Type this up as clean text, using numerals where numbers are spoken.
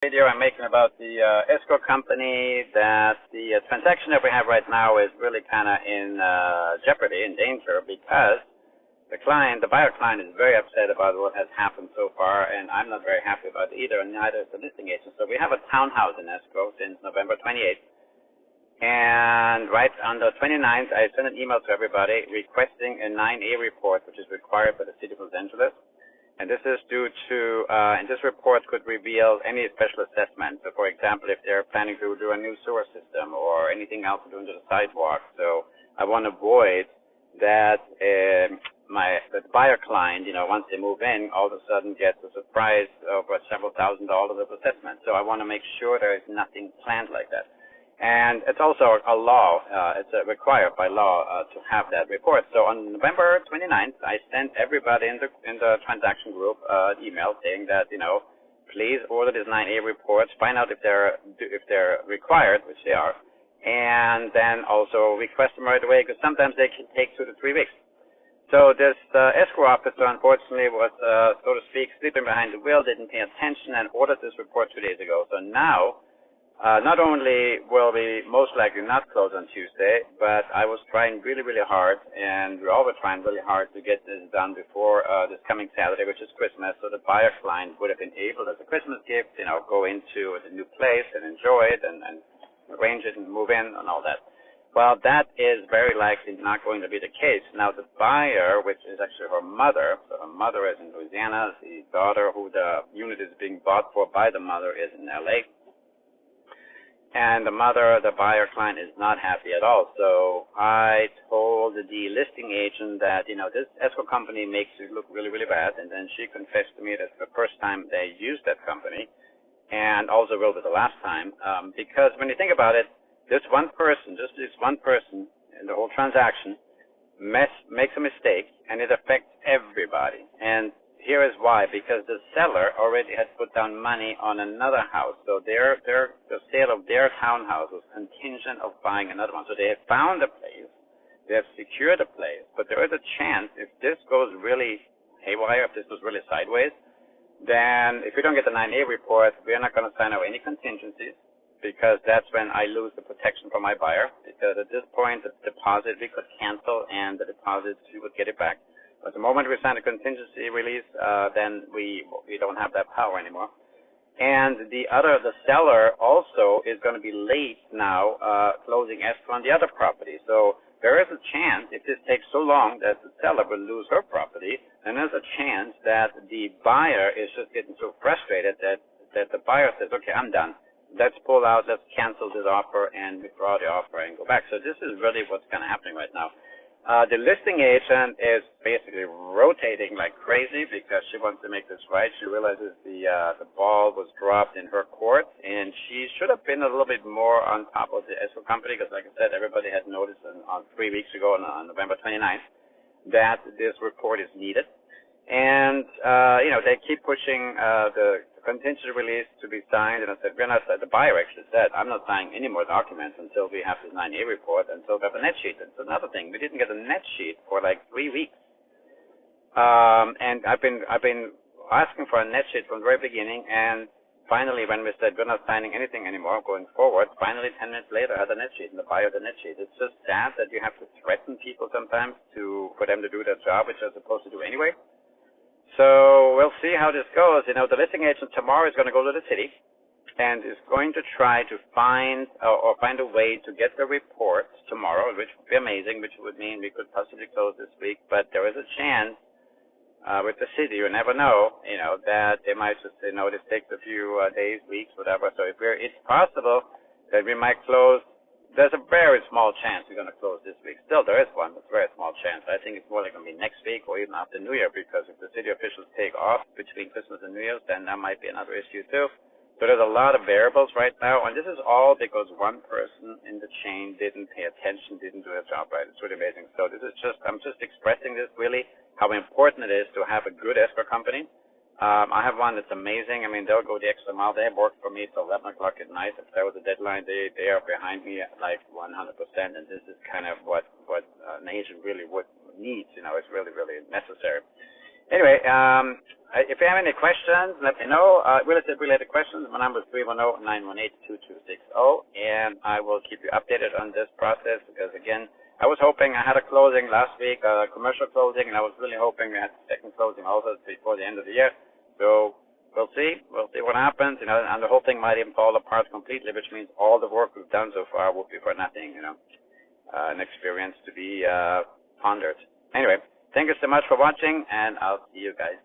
Video I'm making about the escrow company that the transaction that we have right now is really kind of in jeopardy, in danger, because the buyer client is very upset about what has happened so far, and I'm not very happy about it either, and neither is the listing agent. So we have a townhouse in escrow since November 28th, and right on the 29th, I sent an email to everybody requesting a 9A report, which is required by the city of Los Angeles. And this is due to, and this report could reveal any special assessment. So, for example, if they're planning to do a new sewer system or anything else to do to the sidewalk. So I want to avoid that the buyer client, once they move in, all of a sudden gets a surprise of several $1,000s of assessment. So I want to make sure there is nothing planned like that. And it's also a law, it's required by law to have that report. So on November 29th, I sent everybody in the transaction group an email saying that, please order these 9A reports, find out if they're required, which they are, and then also request them right away, because sometimes they can take 2 to 3 weeks. So this escrow officer, unfortunately, was, so to speak, sleeping behind the wheel, didn't pay attention, and ordered this report 2 days ago. So now, not only will we most likely not close on Tuesday, but I was trying really, really hard, and we're always trying really hard to get this done before this coming Saturday, which is Christmas, so the buyer client would have been able, as a Christmas gift, go into the new place and enjoy it and arrange it and move in and all that. Well, that is very likely not going to be the case. Now, the buyer, which is actually her mother, so her mother is in Louisiana, the daughter who the unit is being bought for by the mother is in L.A., and the buyer client, is not happy at all. So I told the listing agent that, this escrow company makes it look really, really bad. And then she confessed to me that the first time they used that company, and also will be the last time, because when you think about it, this one person in the whole transaction makes a mistake, and it affects everybody. And here is why, because the seller already had put down money on another house. So the sale of their townhouse was contingent of buying another one. So they have found a place, they have secured a place, but there is a chance if this goes really haywire, if this goes really sideways, then if we don't get the 9A report, we're not going to sign out any contingencies, because that's when I lose the protection from my buyer, because at this point the deposit we could cancel, and the deposit we would get it back. But the moment we sign a contingency release, then we don't have that power anymore. And the seller also is going to be late now closing escrow on the other property. So there is a chance, if this takes so long, that the seller will lose her property, and there's a chance that the buyer is just getting so frustrated that the buyer says, okay, I'm done. Let's pull out, let's cancel this offer and withdraw the offer and go back. So this is really what's kind of happening right now. The listing agent is basically rotating like crazy because she wants to make this right. She realizes the ball was dropped in her court, and she should have been a little bit more on top of the escrow company, because, like I said, everybody had noticed on 3 weeks ago on November 29th that this report is needed. And, they keep pushing the contingency release to be signed, and I said, the buyer actually said, I'm not signing any more documents until we have this 9A report, until we have a net sheet. It's another thing. We didn't get a net sheet for like 3 weeks. And I've been asking for a net sheet from the very beginning, and finally, when we said we're not signing anything anymore going forward, finally 10 minutes later I had a net sheet, and the buyer had the net sheet. It's just sad that you have to threaten people sometimes for them to do their job, which they're supposed to do anyway. So we'll see how this goes. The listing agent tomorrow is going to go to the city and is going to try to find a way to get the report tomorrow, which would be amazing, which would mean we could possibly close this week. But there is a chance with the city, you never know, that they might just say, no, this takes a few days, weeks, whatever. So it's possible that we might close. There's a very small chance we're going to close this week. Still, there is one, but a very small chance. I think it's more like going to be next week or even after New Year, because if the city officials take off between Christmas and New Year's, then that might be another issue too. So there's a lot of variables right now, and this is all because one person in the chain didn't pay attention, didn't do their job right. It's really amazing. So I'm just expressing this really, how important it is to have a good escrow company. I have one that's amazing. I mean, they'll go the extra mile. They have worked for me till 11 o'clock at night. If there was a deadline, they are behind me at like 100%. And this is kind of what an agent really needs. It's really, really necessary. Anyway, if you have any questions, let me know. Real estate-related questions, my number is 310-918-2260, and I will keep you updated on this process because, again, I was hoping I had a closing last week, a commercial closing, and I was really hoping we had a second closing also before the end of the year. So we'll see. We'll see what happens, and the whole thing might even fall apart completely, which means all the work we've done so far will be for nothing, an experience to be pondered. Anyway, thank you so much for watching, and I'll see you guys